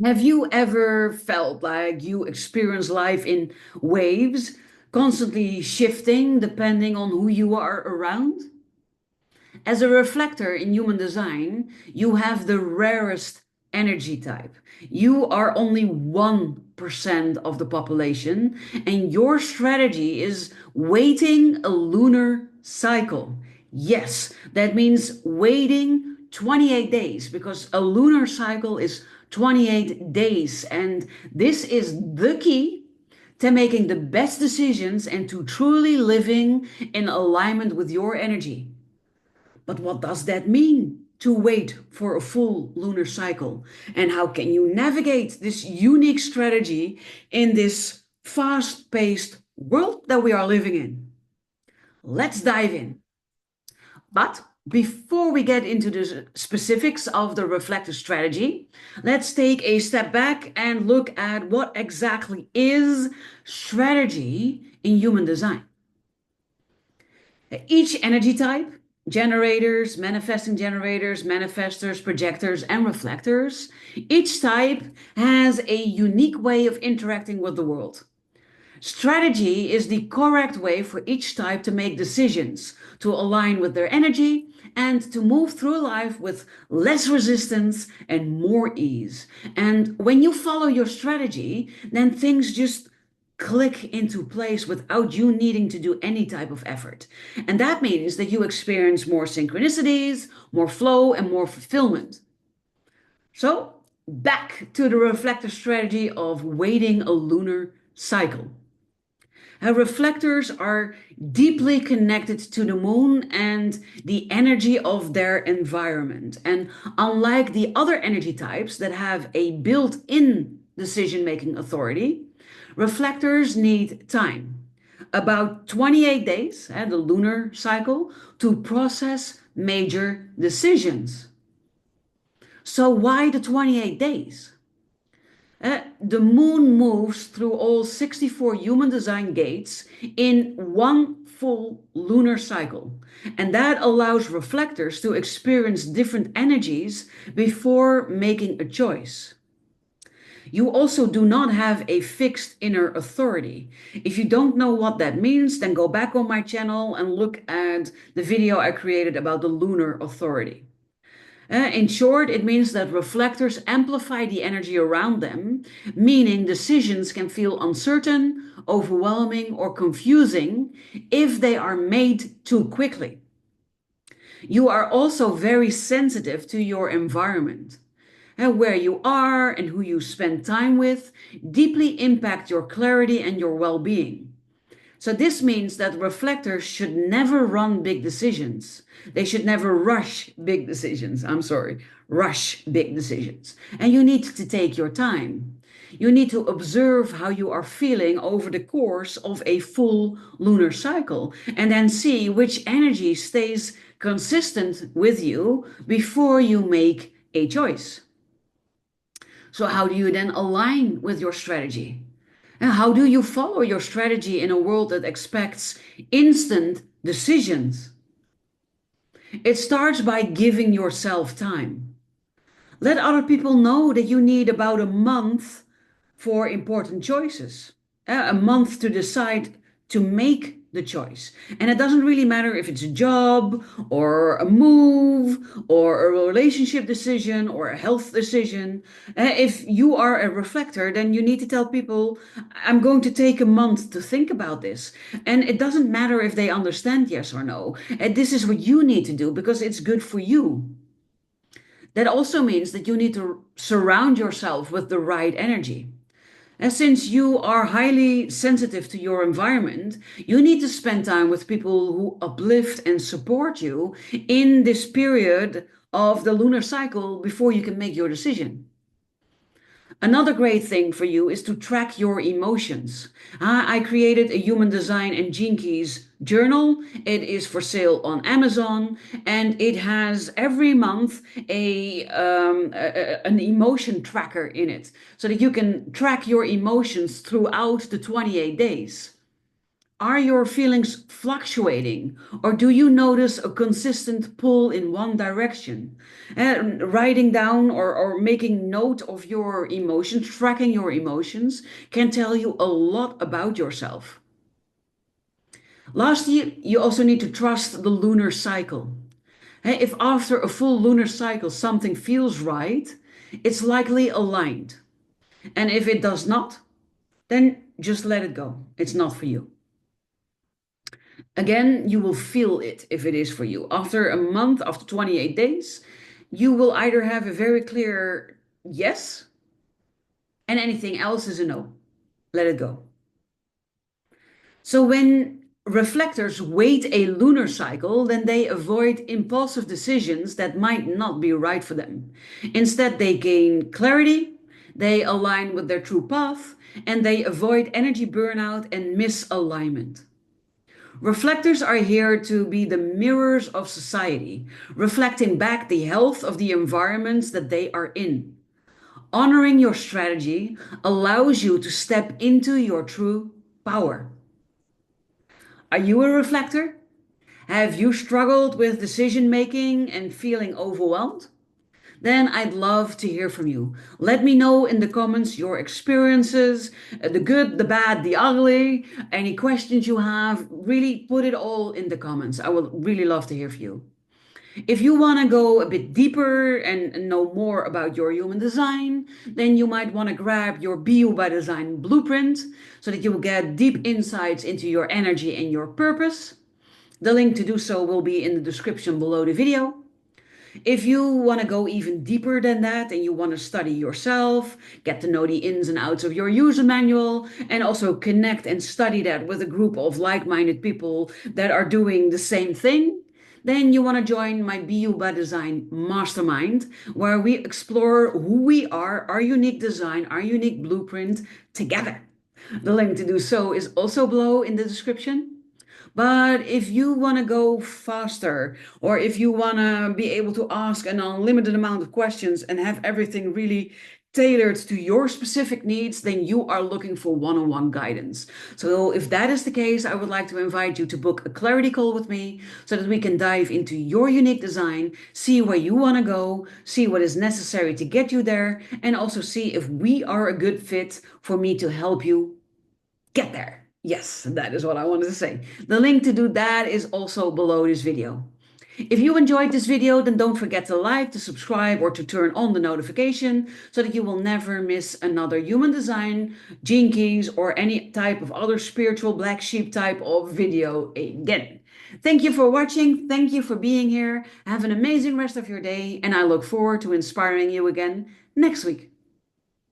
Have you ever felt like you experience life in waves, constantly shifting depending on who you are around? As a reflector in human design, you have the rarest energy type. You are only 1% of the population, and your strategy is waiting a lunar cycle. Yes, that means waiting 28 days because a lunar cycle is 28 days, and this is the key to making the best decisions and to truly living in alignment with your energy. But what does that mean to wait for a full lunar cycle? And how can you navigate this unique strategy in this fast paced world that we are living in? Let's dive in. But before we get into the specifics of the reflective strategy, let's take a step back and look at what exactly is strategy in human design. Each energy type, generators, manifestors, projectors, and reflectors, each type has a unique way of interacting with the world. Strategy is the correct way for each type to make decisions, to align with their energy, and to move through life with less resistance and more ease. And when you follow your strategy, then things just click into place without you needing to do any type of effort. And that means that you experience more synchronicities, more flow, and more fulfillment. So, back to the reflective strategy of waiting a lunar cycle. Reflectors are deeply connected to the moon and the energy of their environment. And unlike the other energy types that have a built in decision making authority, reflectors need time, about 28 days, the lunar cycle, to process major decisions. So, why the 28 days? The moon moves through all 64 human design gates in one full lunar cycle. And that allows reflectors to experience different energies before making a choice. You also do not have a fixed inner authority. If you don't know what that means, then go back on my channel and look at the video I created about the lunar authority. In short, it means that reflectors amplify the energy around them, meaning decisions can feel uncertain, overwhelming, or confusing if they are made too quickly. You are also very sensitive to your environment. Where you are and who you spend time with deeply impact your clarity and your well being. So this means that reflectors should never run big decisions. They should never rush big decisions. I'm sorry, rush big decisions. And you need to take your time. You need to observe how you are feeling over the course of a full lunar cycle and then see which energy stays consistent with you before you make a choice. So, how do you then align with your strategy? And how do you follow your strategy in a world that expects instant decisions? It starts by giving yourself time. Let other people know that you need about a month for important choices, a month to decide to make the choice. And it doesn't really matter if it's a job or a move or a relationship decision or a health decision. If you are a reflector, then you need to tell people, I'm going to take a month to think about this. And it doesn't matter if they understand yes or no. This is what you need to do because it's good for you. That also means that you need to surround yourself with the right energy. And since you are highly sensitive to your environment, you need to spend time with people who uplift and support you in this period of the lunar cycle before you can make your decision. Another great thing for you is to track your emotions. I created a human design and gene keys journal. It is for sale on Amazon, and it has every month an emotion tracker in it, so that you can track your emotions throughout the 28 days. Are your feelings fluctuating, or do you notice a consistent pull in one direction? Writing down or making note of your emotions, tracking your emotions, can tell you a lot about yourself. Lastly, you also need to trust the lunar cycle. If after a full lunar cycle something feels right, it's likely aligned. And if it does not, then just let it go. It's not for you. Again, you will feel it if it is for you. After a month, after 28 days, you will either have a very clear yes, and anything else is a no. Let it go. So when reflectors wait a lunar cycle, then they avoid impulsive decisions that might not be right for them. Instead, they gain clarity, they align with their true path, and they avoid energy burnout and misalignment. Reflectors are here to be the mirrors of society, reflecting back the health of the environments that they are in. Honoring your strategy allows you to step into your true power. Are you a reflector? Have you struggled with decision making and feeling overwhelmed? Then I'd love to hear from you. Let me know in the comments your experiences, the good, the bad, the ugly, any questions you have. Really put it all in the comments. I would really love to hear from you. If you want to go a bit deeper and know more about your human design, then you might want to grab your BU by Design blueprint so that you will get deep insights into your energy and your purpose. The link to do so will be in the description below the video. If you want to go even deeper than that and you want to study yourself, get to know the ins and outs of your user manual, and also connect and study that with a group of like-minded people that are doing the same thing, then you want to join my BU by Design Mastermind, where we explore who we are, our unique design, our unique blueprint together. The link to do so is also below in the description. But if you want to go faster, or if you want to be able to ask an unlimited amount of questions and have everything really tailored to your specific needs, then you are looking for one-on-one guidance. So if that is the case, I would like to invite you to book a clarity call with me so that we can dive into your unique design, see where you want to go, see what is necessary to get you there, and also see if we are a good fit for me to help you get there. Yes, that is what I wanted to say. The link to do that is also below this video. If you enjoyed this video, then don't forget to like, to subscribe, or to turn on the notification so that you will never miss another human design, gene keys, or any type of other spiritual black sheep type of video again. Thank you for watching. Thank you for being here. Have an amazing rest of your day, and I look forward to inspiring you again next week.